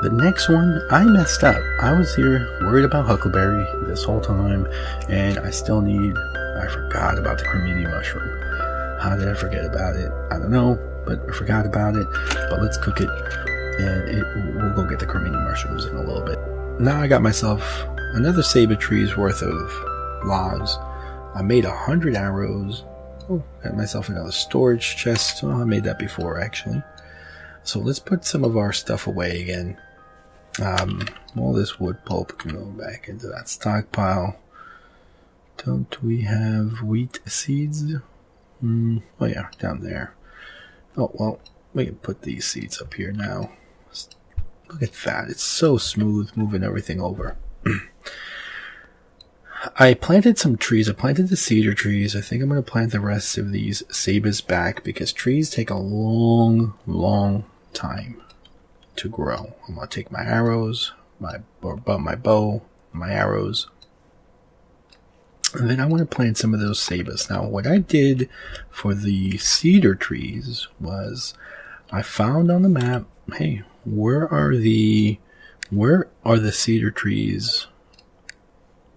The next one, I messed up. I was here worried about huckleberry this whole time, and I forgot about the cremini mushroom. How did I forget about it? I don't know, but I forgot about it. But let's cook it, and we'll go get the cremini mushrooms in a little bit. Now I got myself another saber tree's worth of logs. I made 100 arrows. Oh, got myself another storage chest. Oh, I made that before, actually. So let's put some of our stuff away again. All this wood pulp can go back into that stockpile. Don't we have wheat seeds? Oh yeah, down there. Oh, well, we can put these seeds up here now. Look at that. It's so smooth moving everything over. I planted some trees. I planted the cedar trees. I think I'm going to plant the rest of these sabas back because trees take a long time to grow. I'm going to take my arrows, my bow, my arrows, and then I want to plant some of those sabas. Now, what I did for the cedar trees was I found on the map, hey, where are the cedar trees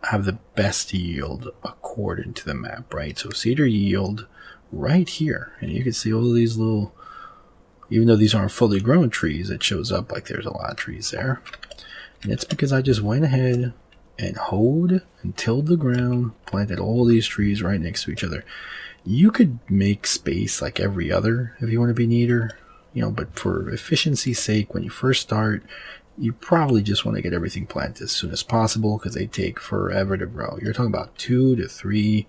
have the best yield according to the map, right? So cedar yield right here, and you can see all of these little, even though these aren't fully grown trees, it shows up like there's a lot of trees there. And it's because I just went ahead and hoed and tilled the ground, planted all these trees right next to each other. You could make space like every other if you want to be neater, but for efficiency's sake, when you first start, you probably just want to get everything planted as soon as possible because they take forever to grow. You're talking about 2 to 3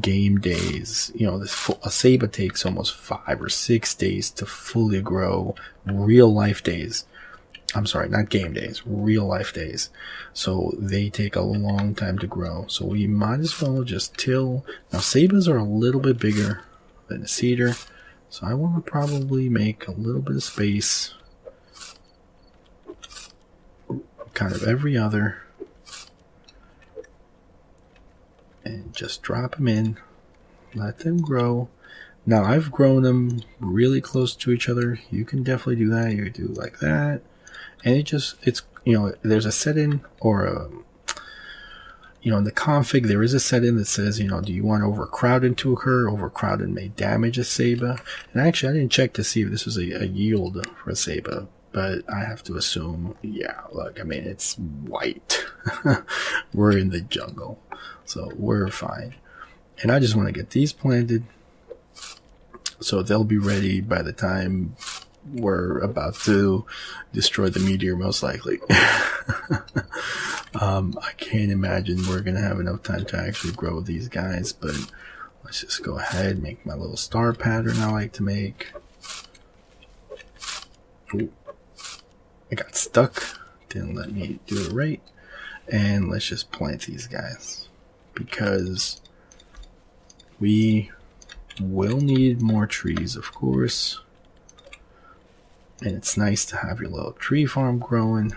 game days. A ceiba takes almost 5 or 6 days to fully grow. Real life days. I'm sorry, not game days, real life days. So they take a long time to grow. So we might as well just till. Now ceibas are a little bit bigger than a cedar. So I want to probably make a little bit of space. Kind of every other. And just drop them in. Let them grow. Now I've grown them really close to each other. You can definitely do that. You could do like that. And there's a setting or in the config, there is a setting that says, do you want overcrowding to occur? Overcrowding may damage a ceiba. And actually, I didn't check to see if this was a yield for a ceiba, but I have to assume, yeah, look, it's white. We're in the jungle, so we're fine. And I just want to get these planted so they'll be ready by the time we're about to destroy the meteor, most likely. I can't imagine we're going to have enough time to actually grow these guys, but let's just go ahead and make my little star pattern I like to make. Ooh, I got stuck. Didn't let me do it right. And let's just plant these guys because we will need more trees, of course. And it's nice to have your little tree farm growing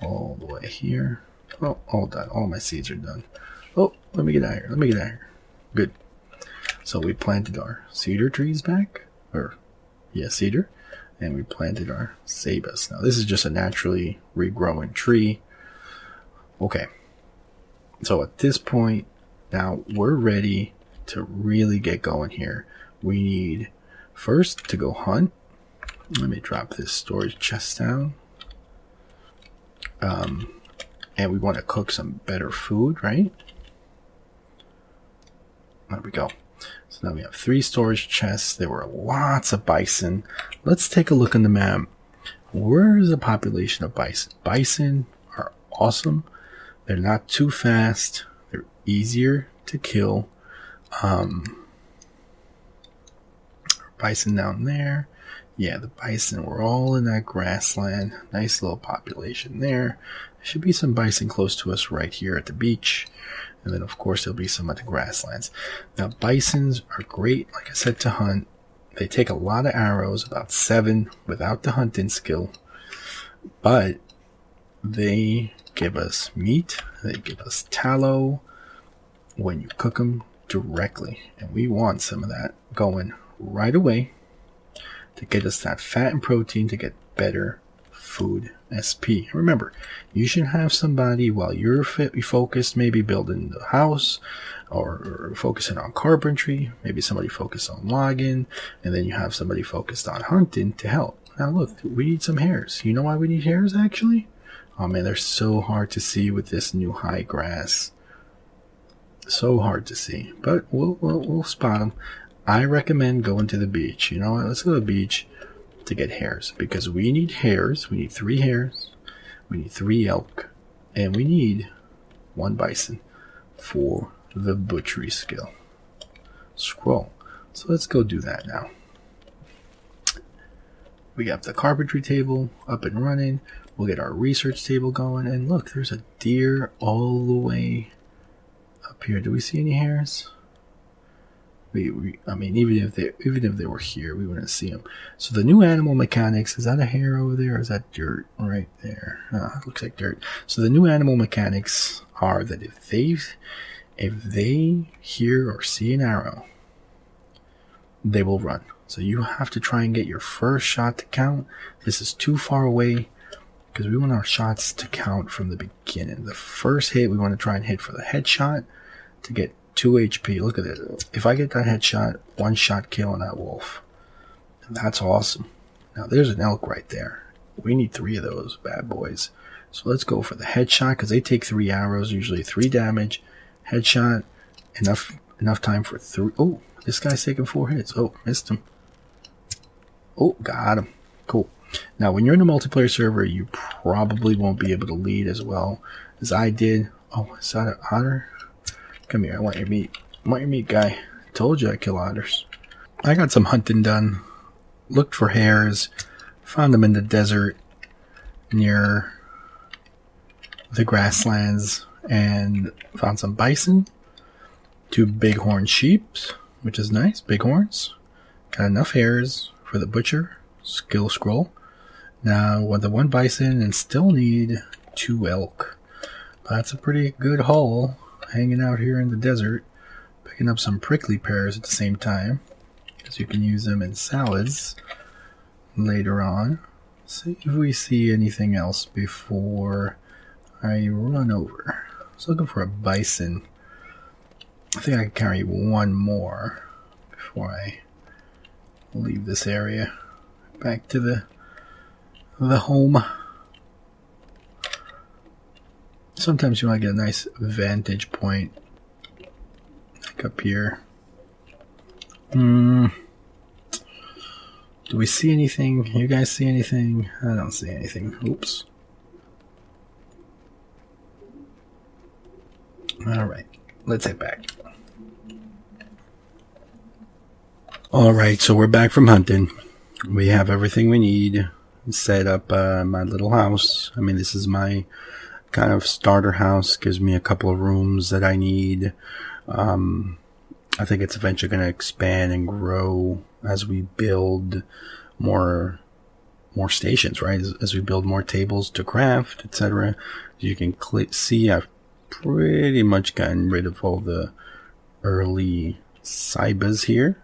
all the way here. Oh, all done. All my seeds are done. Oh, let me get out of here. Good. So we planted our cedar trees back. Cedar. And we planted our ceibas. Now this is just a naturally regrowing tree. Okay. So at this point, now we're ready to really get going here. We need first to go hunt. Let me drop this storage chest down. And we want to cook some better food, right? There we go. So now we have 3 storage chests. There were lots of bison. Let's take a look on the map. Where is the population of bison? Bison are awesome. They're not too fast. They're easier to kill. Bison down there. Yeah, the bison were all in that grassland. Nice little population there. There should be some bison close to us right here at the beach. And then, of course, there'll be some at the grasslands. Now, bisons are great, like I said, to hunt. They take a lot of arrows, about 7 without the hunting skill. But they give us meat. They give us tallow when you cook them directly. And we want some of that going right away to get us that fat and protein to get better food SP. Remember, you should have somebody while you're focused, maybe building the house or focusing on carpentry, maybe somebody focused on logging, and then you have somebody focused on hunting to help. Now look, we need some hares. You know why we need hares actually? Oh man, they're so hard to see with this new high grass. So hard to see, but we'll spot them. I recommend going to the beach. You know what? Let's go to the beach to get hares, because we need hares. We need 3 hares. We need 3 elk, and we need 1 bison for the butchery skill scroll. So let's go do that now. We got the carpentry table up and running. We'll get our research table going, and look, there's a deer all the way up here. Do we see any hares? I mean, even if they were here, we wouldn't see them. So the new animal mechanics, is that a hare over there, or is that dirt right there? Looks like dirt. So the new animal mechanics are that if they hear or see an arrow, they will run. So you have to try and get your first shot to count. This is too far away because we want our shots to count from the beginning. The first hit, we want to try and hit for the headshot to get 2 HP. Look at it. If I get that headshot, 1 shot kill on that wolf. And that's awesome. Now there's an elk right there. We need 3 of those bad boys. So let's go for the headshot, because they take 3 arrows, usually 3 damage. Headshot, enough time for 3. Oh, this guy's taking 4 hits. Oh, missed him. Oh, got him. Cool. Now, when you're in a multiplayer server, you probably won't be able to lead as well as I did. Oh, is that an otter? Come here, I want your meat. I want your meat, guy. Told you I kill otters. I got some hunting done. Looked for hares. Found them in the desert near the grasslands. And found some bison. 2 bighorn sheep, which is nice. Bighorns. Got enough hares for the butcher skill scroll. Now with the 1 bison, and still need 2 elk. But that's a pretty good haul. Hanging out here in the desert, picking up some prickly pears at the same time, because you can use them in salads later on. See if we see anything else before I run over. I was looking for a bison. I think I can carry 1 more before I leave this area. Back to the home. Sometimes you want to get a nice vantage point, like up here. Do we see anything? You guys see anything? I don't see anything. Oops. Alright, let's head back. Alright, so we're back from hunting. We have everything we need. Set up my little house. I mean, this is my kind of starter house. Gives me a couple of rooms that I need. I think it's eventually going to expand and grow as we build more stations, right? As we build more tables to craft, etc. As you can see, I've pretty much gotten rid of all the early cibas here.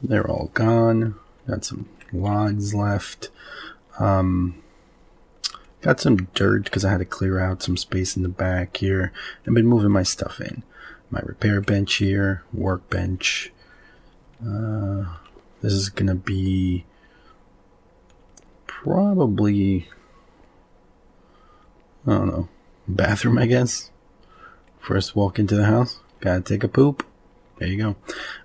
They're all gone. Got some logs left. Got some dirt because I had to clear out some space in the back here. I've been moving my stuff in. My repair bench here, workbench. This is gonna be probably, I don't know, bathroom, I guess. First walk into the house, gotta take a poop. There you go.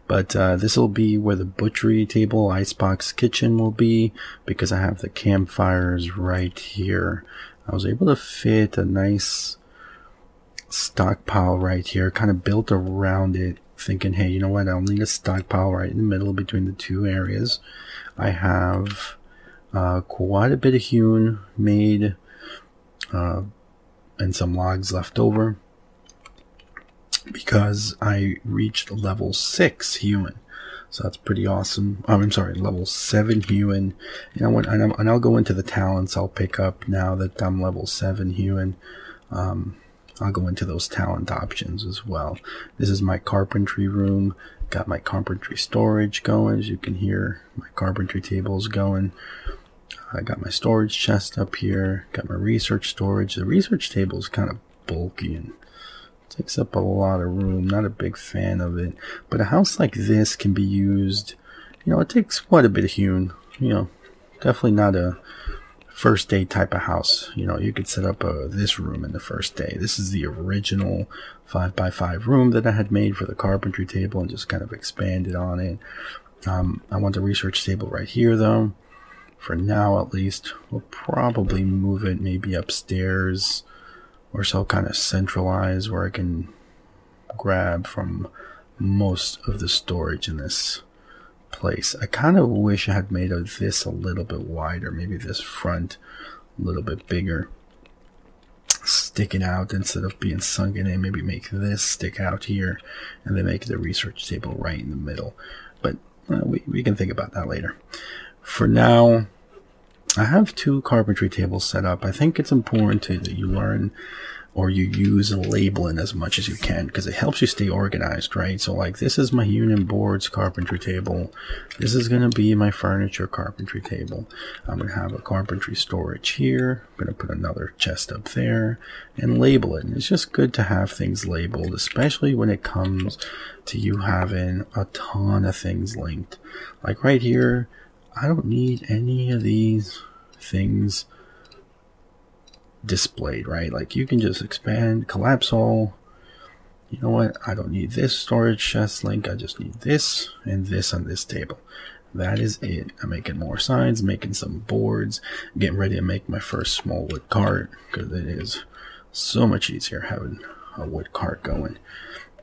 But this will be where the butchery table, icebox kitchen will be, because I have the campfires right here. I was able to fit a nice stockpile right here, kind of built around it, thinking, hey, you know what, I'll need a stockpile right in the middle between the 2 areas. I have quite a bit of hewn made and some logs left over, because I reached level 6 hewn. So that's pretty awesome. I'm sorry, level 7 hewn. You know what, and I'll go into the talents I'll pick up now that I'm level 7 hewn. I'll go into those talent options as well. This is my carpentry room. Got my carpentry storage going. As you can hear, my carpentry tables going. I got my storage chest up here, got my research storage. The research table is kind of bulky and takes up a lot of room. Not a big fan of it. But a house like this can be used, it takes quite a bit of hewn. Definitely not a first day type of house. You could set up this room in the first day. This is the original 5x5 room that I had made for the carpentry table and just kind of expanded on it. I want the research table right here though. For now at least. We'll probably move it maybe upstairs or so, kind of centralize where I can grab from most of the storage in this place. I kind of wish I had made this a little bit wider, maybe this front a little bit bigger, sticking out instead of being sunken in. Maybe make this stick out here and then make the research table right in the middle. But we can think about that later. For now, I have 2 carpentry tables set up. I think it's important that you learn or you use labeling as much as you can because it helps you stay organized, right? So like this is my hewn boards carpentry table. This is going to be my furniture carpentry table. I'm going to have a carpentry storage here. I'm going to put another chest up there and label it. And it's just good to have things labeled, especially when it comes to you having a ton of things linked. Like right here, I don't need any of these things displayed, right? Like you can just expand, collapse all. You know what? I don't need this storage chest link. I just need this and this on this table. That is it. I'm making more signs, making some boards, getting ready to make my first small wood cart because it is so much easier having a wood cart going.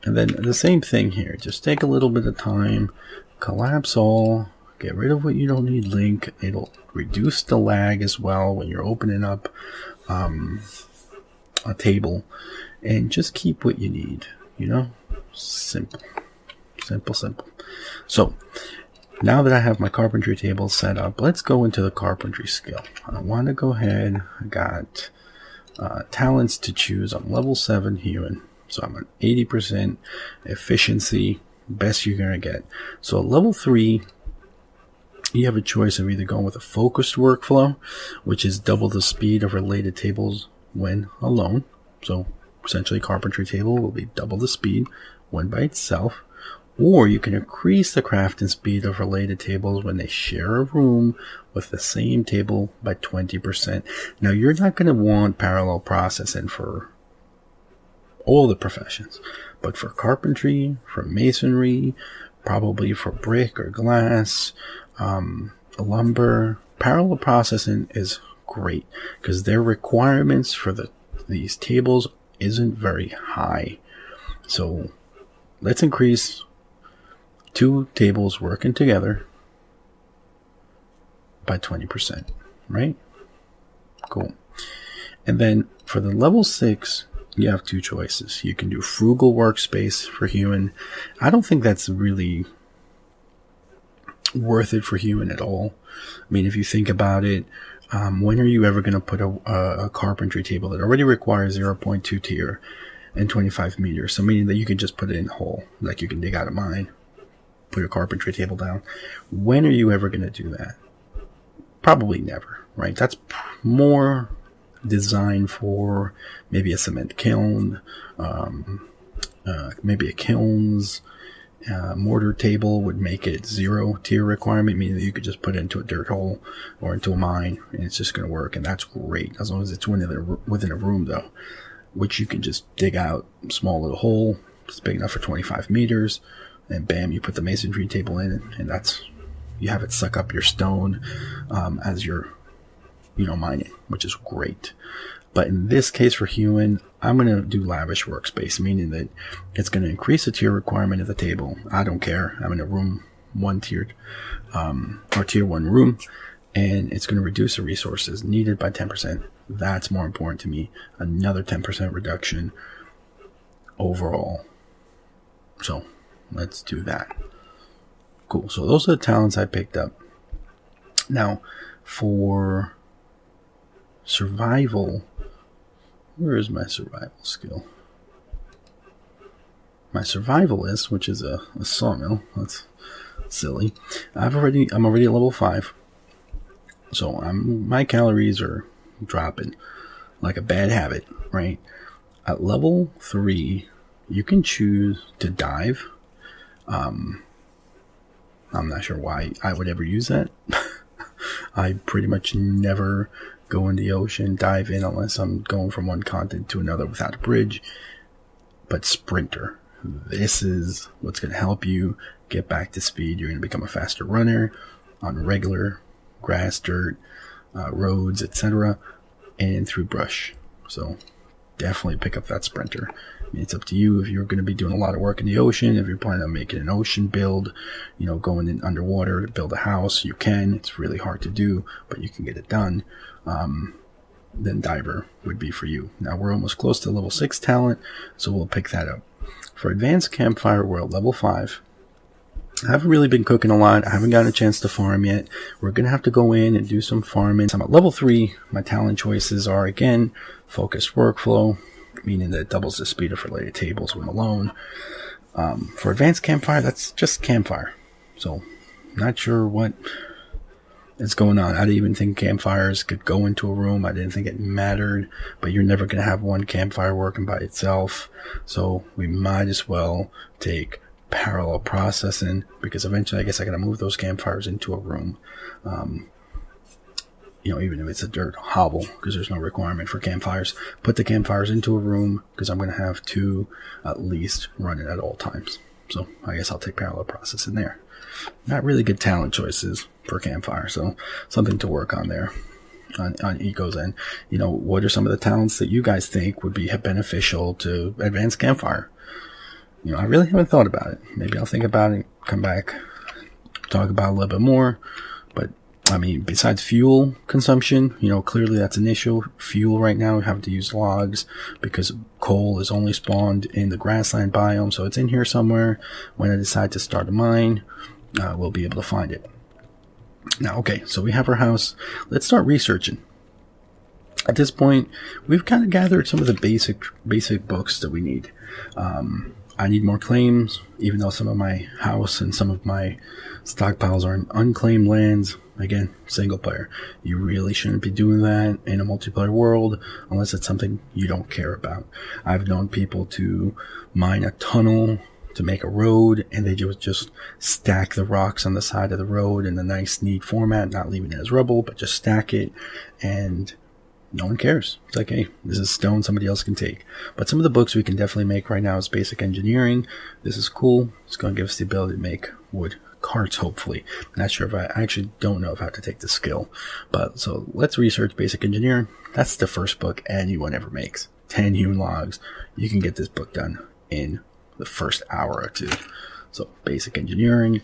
And then the same thing here. Just take a little bit of time, collapse all. Get rid of what you don't need link. It'll reduce the lag as well when you're opening up a table. And just keep what you need. Simple. So now that I have my carpentry table set up, let's go into the carpentry skill. I want to go ahead. I got talents to choose. I'm level 7 hewn. So I'm at 80% efficiency. Best you're going to get. So at level 3, you have a choice of either going with a focused workflow, which is double the speed of related tables when alone. So essentially carpentry table will be double the speed when by itself. Or you can increase the crafting speed of related tables when they share a room with the same table by 20%. Now you're not going to want parallel processing for all the professions, but for carpentry, for masonry, probably for brick or glass, lumber, parallel processing is great because their requirements for these tables isn't very high. So let's increase 2 tables working together by 20%, right? Cool. And then for the level 6, you have 2 choices. You can do frugal workspace for human. I don't think that's really worth it for human at all. I mean, if you think about it, when are you ever going to put a carpentry table that already requires 0.2 tier and 25 meters? So meaning that you can just put it in a hole, like you can dig out a mine, put a carpentry table down. When are you ever going to do that? Probably never, right? That's more designed for maybe a cement kiln, maybe a kiln's mortar table would make it 0 tier requirement, meaning that you could just put it into a dirt hole or into a mine and it's just going to work, and that's great as long as it's within a room though, which you can just dig out a small little hole. It's big enough for 25 meters and bam, you put the masonry table in and that's, you have it suck up your stone as you're mining, which is great. But in this case for human, I'm going to do lavish workspace, meaning that it's going to increase the tier requirement of the table. I don't care. I'm in a room 1 tiered, or tier 1 room, and it's going to reduce the resources needed by 10%. That's more important to me. Another 10% reduction overall. So let's do that. Cool. So those are the talents I picked up. Now for survival, where is my survival skill? My survivalist, which is a sawmill. That's silly. I'm already at level 5. So my calories are dropping like a bad habit, right? At level 3, you can choose to dive. I'm not sure why I would ever use that. I pretty much never go in the ocean, dive in, unless I'm going from one continent to another without a bridge. But sprinter, this is what's going to help you get back to speed. You're going to become a faster runner on regular grass, dirt, roads, etc., and through brush. So definitely pick up that sprinter. I mean, it's up to you if you're going to be doing a lot of work in the ocean. If you're planning on making an ocean build, going in underwater to build a house, you can. It's really hard to do, but you can get it done. Then diver would be for you. Now we're almost close to level 6 talent, so we'll pick that up. For advanced campfire world, level 5, I haven't really been cooking a lot. I haven't gotten a chance to farm yet. We're going to have to go in and do some farming. So I'm at level 3. My talent choices are, again, focused workflow, meaning that it doubles the speed of related tables when alone. For advanced campfire, that's just campfire. So, not sure what is going on. I didn't even think campfires could go into a room. I didn't think it mattered. But you're never going to have one campfire working by itself. So, we might as well take parallel processing, because eventually I guess I got to move those campfires into a room. Even if it's a dirt hovel, because there's no requirement for campfires. Put the campfires into a room, because I'm going to have 2 at least running at all times. So I guess I'll take parallel processing there. Not really good talent choices for campfire, so something to work on there on Eco's end. What are some of the talents that you guys think would be beneficial to advanced campfire? I really haven't thought about it. Maybe I'll think about it, come back, talk about it a little bit more. But I mean, besides fuel consumption, clearly that's an issue. Fuel right now, we have to use logs because coal is only spawned in the grassland biome. So it's in here somewhere. When I decide to start a mine, we'll be able to find it. Now, okay, so we have our house. Let's start researching. At this point, we've kind of gathered some of the basic books that we need. I need more claims, even though some of my house and some of my stockpiles are in unclaimed lands. Again, single player. You really shouldn't be doing that in a multiplayer world unless it's something you don't care about. I've known people to mine a tunnel to make a road, and they just stack the rocks on the side of the road in a nice, neat format, not leaving it as rubble, but just stack it, and no one cares. It's like, hey, this is stone somebody else can take. But some of the books we can definitely make right now is basic engineering. This is cool. It's going to give us the ability to make wood carts, hopefully. I'm not sure if I actually don't know if I have to take the skill. But so let's research basic engineering. That's the first book anyone ever makes. 10 hewn logs. You can get this book done in the first hour or 2. So basic engineering.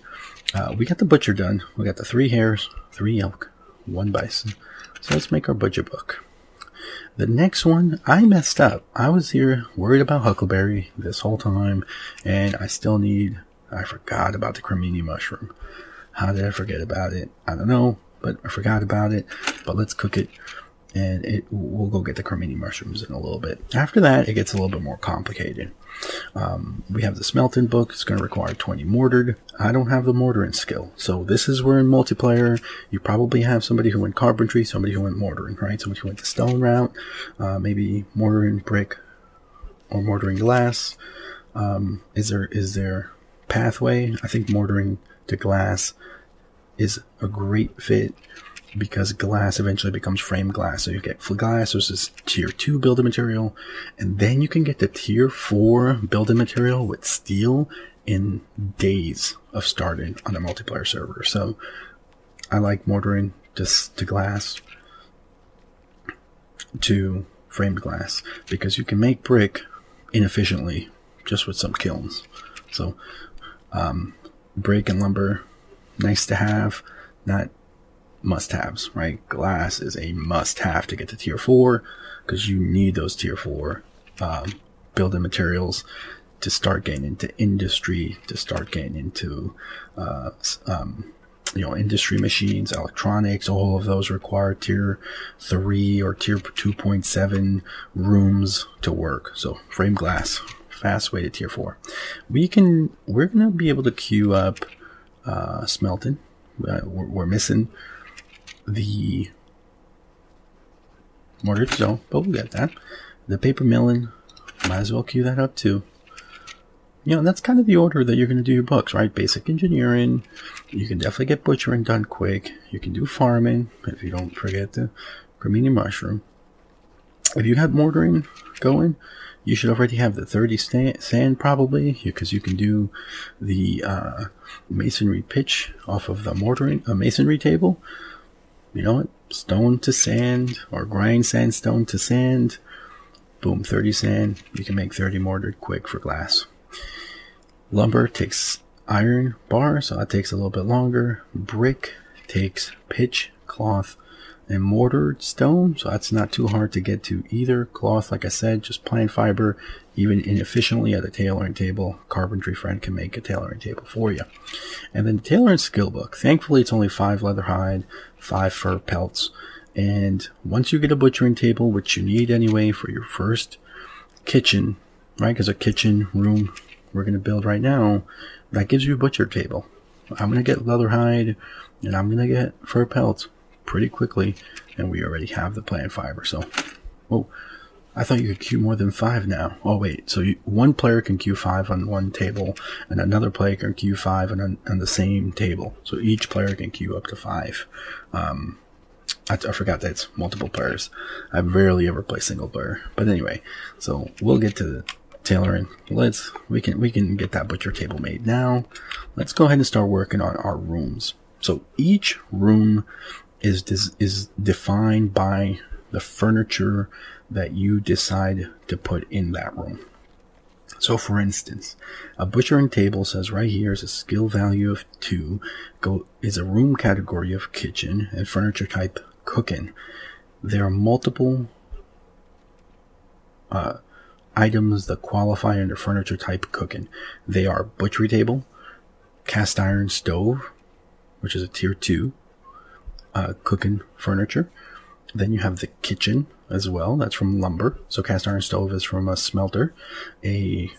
We got the butcher done. We got the 3 hares, 3 elk, 1 bison. So let's make our butcher book. The next one, I messed up. I was here worried about huckleberry this whole time, and I forgot about the cremini mushroom. How did I forget about it? I don't know, but I forgot about it. But let's cook it, and we'll go get the cremini mushrooms in a little bit. After that, it gets a little bit more complicated. We have the smelting book. It's going to require 20 mortared. I don't have the mortaring skill. So this is where in multiplayer, you probably have somebody who went carpentry, somebody who went mortaring, right? Somebody who went the stone route, maybe mortaring brick or mortaring glass. Is there pathway? I think mortaring to glass is a great fit, because glass eventually becomes frame glass. So you get glass, which is tier 2 building material, and then you can get the tier 4 building material with steel in days of starting on a multiplayer server. So I like mortaring to glass to framed glass, because you can make brick inefficiently just with some kilns. So brick and lumber, nice to have, not must-haves, right? Glass is a must-have to get to tier 4, because you need those tier 4 building materials to start getting into industry, to start getting into industry machines, electronics. All of those require tier 3 or tier 2.7 rooms to work. So frame glass, fast way to tier 4. We're gonna be able to queue up smelting. We're missing the mortared stone, but we'll get that. The paper milling, might as well queue that up too. You know, that's kind of the order that you're going to do your books, right? Basic engineering. You can definitely get butchering done quick. You can do farming if you don't forget the cremini mushroom. If you have mortaring going, you should already have the 30 sand probably, because you can do the masonry pitch off of the mortaring masonry table. You know what? Stone to sand, or grind sandstone to sand. Boom, 30 sand. You can make 30 mortared quick for glass. Lumber takes iron bar, so that takes a little bit longer. Brick takes pitch, cloth, and mortared stone, so that's not too hard to get to either. Cloth, like I said, just plant fiber, even inefficiently at a tailoring table. Carpentry friend can make a tailoring table for you. And then the tailoring skill book. Thankfully, it's only 5 leather hide, 5 fur pelts. And once you get a butchering table, which you need anyway for your first kitchen, right? Because a kitchen room we're going to build right now, that gives you a butcher table. I'm going to get leather hide, and I'm going to get fur pelts pretty quickly, and we already have the plant fiber. So, oh, I thought you could queue more than 5 now. Oh wait, so one player can queue 5 on one table, and another player can queue 5 on the same table. So each player can queue up to 5. I forgot that it's multiple players. I rarely ever play single player, but anyway. So we'll get to the tailoring. We can get that butcher table made now. Let's go ahead and start working on our rooms. So each room is defined by the furniture that you decide to put in that room. So for instance, a butchering table says right here is a skill value of 2, is a room category of kitchen, and furniture type cooking. There are multiple items that qualify under furniture type cooking. They are butchery table, cast iron stove, which is a tier 2 cooking furniture. Then you have the kitchen as well. That's from lumber. So cast iron stove is from a smelter. A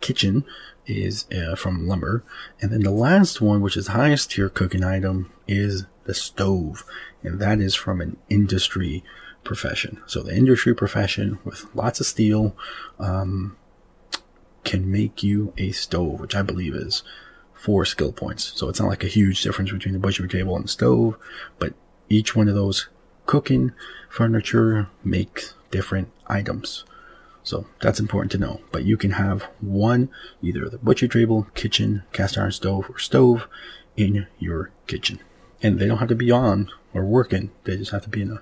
kitchen is from lumber. And then the last one, which is highest tier cooking item, is the stove. And that is from an industry profession. So the industry profession with lots of steel can make you a stove, which I believe is 4 skill points. So it's not like a huge difference between the butchery table and the stove, but each one of those cooking furniture makes different items. So that's important to know. But you can have one, either the butcher table, kitchen, cast iron stove, or stove in your kitchen. And they don't have to be on or working. They just have to be in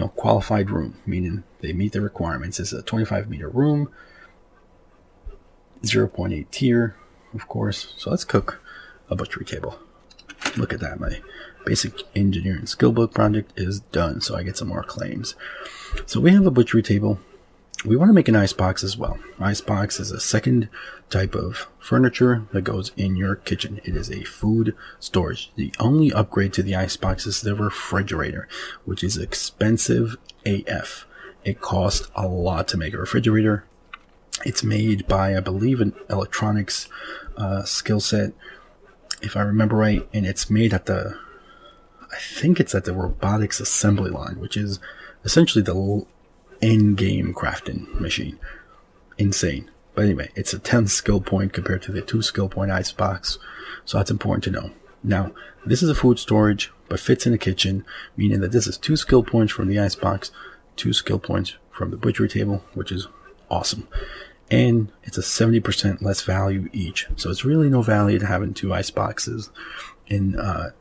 a qualified room, meaning they meet the requirements. It's a 25-meter room, 0.8 tier, of course. So let's cook a butchery table. Look at that. My basic engineering skill book project is done, so I get some more claims. So we have a butchery table. We want to make an icebox as well. Icebox is a second type of furniture that goes in your kitchen. It is a food storage. The only upgrade to the icebox is the refrigerator, which is expensive AF. It costs a lot to make a refrigerator. It's made by, I believe, an electronics skill set, if I remember right, and it's made at the robotics assembly line, which is essentially the end game crafting machine. Insane. But anyway, it's a 10 skill point compared to the 2 skill point icebox, so that's important to know. Now, this is a food storage, but fits in the kitchen, meaning that this is 2 skill points from the icebox, 2 skill points from the butchery table, which is awesome. And it's a 70% less value each. So it's really no value to having 2 ice boxes. In the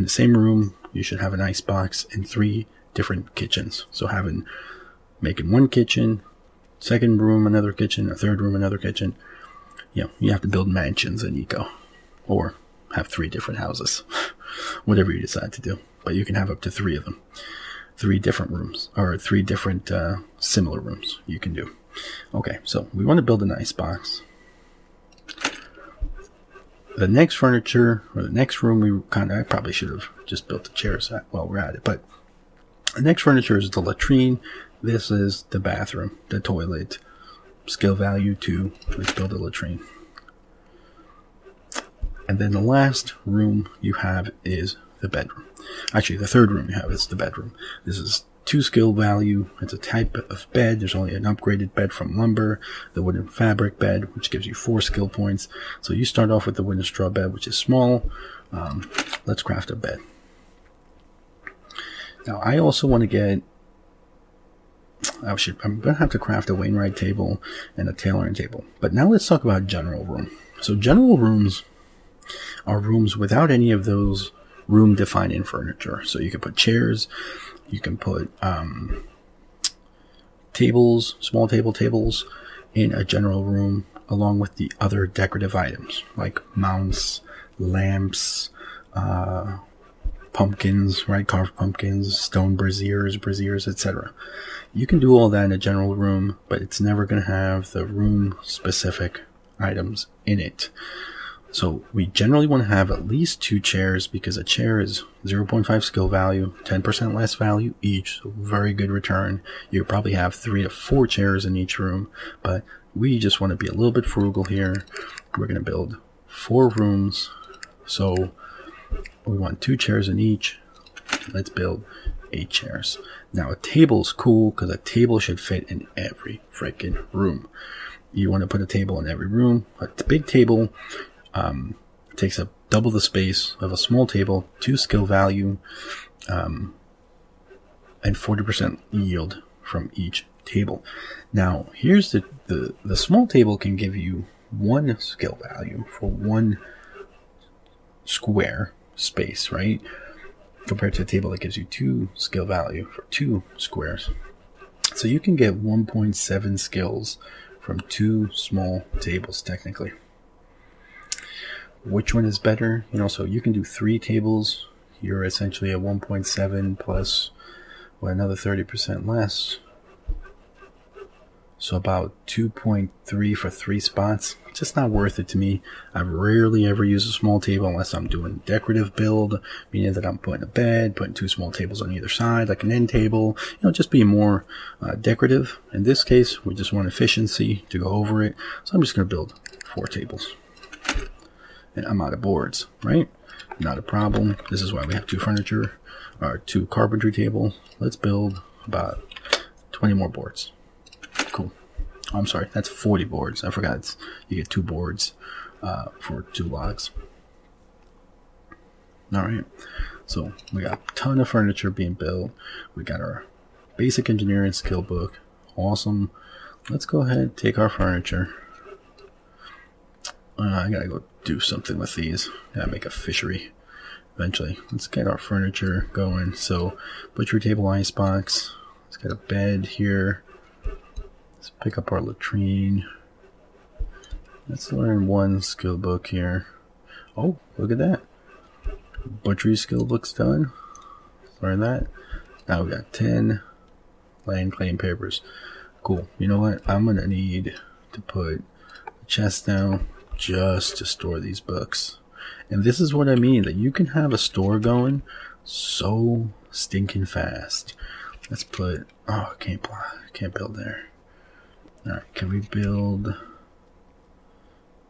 same room, you should have an ice box in 3 different kitchens. So making one kitchen, second room, another kitchen, a third room, another kitchen. You have to build mansions in Eco. Or have 3 different houses. Whatever you decide to do. But you can have up to 3 of them. 3 different rooms. Or 3 different similar rooms you can do. Okay, so we want to build an ice box. The next furniture, or the next room, I probably should have just built the chairs while we're at it. But the next furniture is the latrine. This is the bathroom, the toilet. Skill value 2. Let's build a latrine. And then the last room you have is the bedroom. Actually, the third room you have is the bedroom. This is 2 skill value. It's a type of bed. There's only an upgraded bed from lumber, the wooden fabric bed, which gives you 4 skill points. So you start off with the wooden straw bed, which is small. Let's craft a bed. Now, I also want to get... I'm going to have to craft a Wainwright table and a tailoring table. But now let's talk about general room. So general rooms are rooms without any of those room-defining furniture. So you can put chairs, you can put tables, small tables in a general room, along with the other decorative items like mounts, lamps, pumpkins, right? Carved pumpkins, stone braziers, etc. You can do all that in a general room, but it's never going to have the room-specific items in it. So we generally want to have at least 2 chairs, because a chair is 0.5 skill value, 10% less value each, so very good return. You probably have 3 to 4 chairs in each room, but we just want to be a little bit frugal here. We're going to build 4 rooms, so we want 2 chairs in each. Let's build 8 chairs. Now a table's cool because a table should fit in every freaking room. You want to put a table in every room. A big table takes up double the space of a small table, 2 skill value, and 40% yield from each table. Now here's the small table can give you 1 skill value for 1 square space, right? Compared to a table that gives you 2 skill value for 2 squares. So you can get 1.7 skills from 2 small tables technically. Which one is better? So you can do 3 tables. You're essentially at 1.7 plus another 30% less. So about 2.3 for 3 spots. Just not worth it to me. I rarely ever use a small table unless I'm doing decorative build, meaning that I'm putting a bed, putting 2 small tables on either side, like an end table, just being more decorative. In this case, we just want efficiency to go over it. So I'm just going to build 4 tables. And I'm out of boards, right? Not a problem. This is why we have 2 carpentry tables. Let's build about 20 more boards. Cool. I'm sorry, that's 40 boards. I forgot you get 2 boards for 2 logs. Alright, so we got a ton of furniture being built. We got our basic engineering skill book. Awesome. Let's go ahead and take our furniture. I gotta go do something with these. Gotta make a fishery eventually. Let's get our furniture going. So, butcher table, icebox. Let's get a bed here. Let's pick up our latrine. Let's learn 1 skill book here. Oh, look at that. Butchery skill book's done. Let's learn that. Now we got 10 land claim papers. Cool. You know what? I'm going to need to put a chest down just to store these books. And this is what I mean, that you can have a store going so stinking fast. Let's put... Oh, I can't build there. Alright, can we build...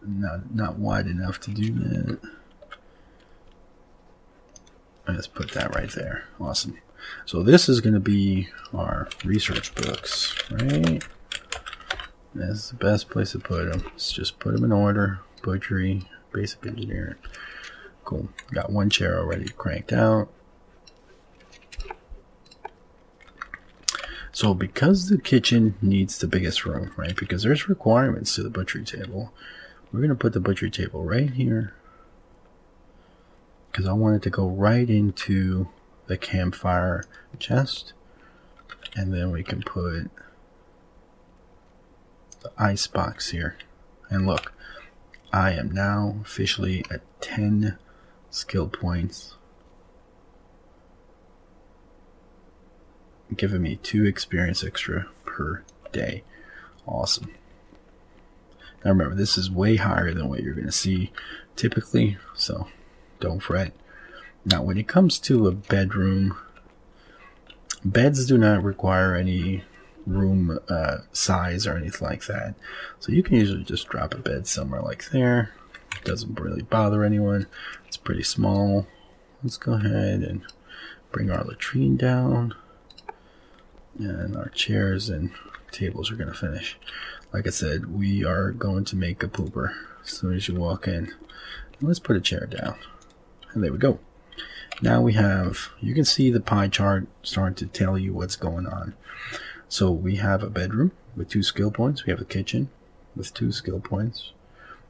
Not wide enough to do that. Let's put that right there. Awesome. So this is going to be our research books, right? That's the best place to put them. Let's just put them in order. Butchery, basic engineering. Cool. Got 1 chair already cranked out. So because the kitchen needs the biggest room, right? Because there's requirements to the butchery table. We're going to put the butchery table right here. Because I want it to go right into the campfire chest. And then we can put the ice box here. And look, I am now officially at 10 skill points, giving me 2 experience extra per day. Awesome. Now remember, this is way higher than what you're going to see typically, so don't fret. Now when it comes to a bedroom, beds do not require any room size or anything like that, so you can usually just drop a bed somewhere like there. It doesn't really bother anyone. It's pretty small. let's go ahead and bring our latrine down. And our chairs and tables are going to finish. Like I said, we are going to make a pooper as soon as you walk in. And let's put a chair down. And there we go. Now we have, you can see the pie chart starting to tell you what's going on. So we have a bedroom with 2 skill points. We have a kitchen with 2 skill points.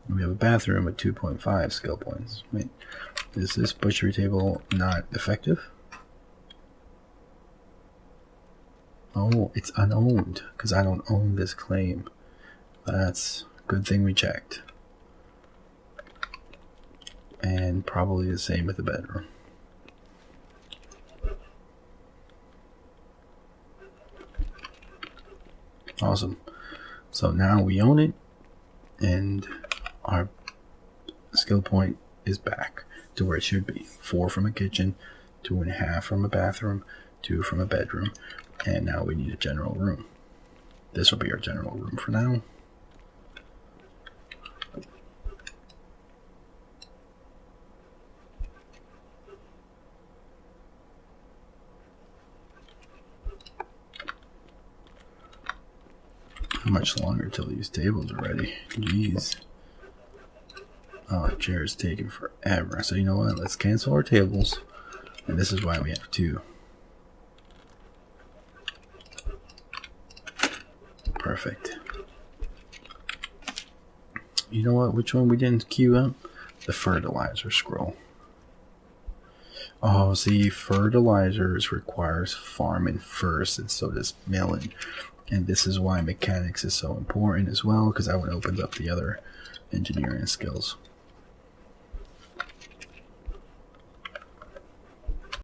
And we have a bathroom with 2.5 skill points. Wait, is this butchery table not effective? Oh, it's unowned because I don't own this claim. That's a good thing we checked. And probably the same with the bedroom. Awesome. So now we own it, and our skill point is back to where it should be. 4 from a kitchen, 2.5 from a bathroom, 2 from a bedroom, and now we need a general room. This will be our general room for now. How much longer till these tables are ready? Jeez. Oh, chair's taking forever. So you know what? Let's cancel our tables. And this is why we have 2. Perfect. You know what? Which one we didn't queue up? The fertilizer scroll. Oh, see, fertilizers requires farming first, and so does milling. And this is why mechanics is so important as well, because that one opens up the other engineering skills.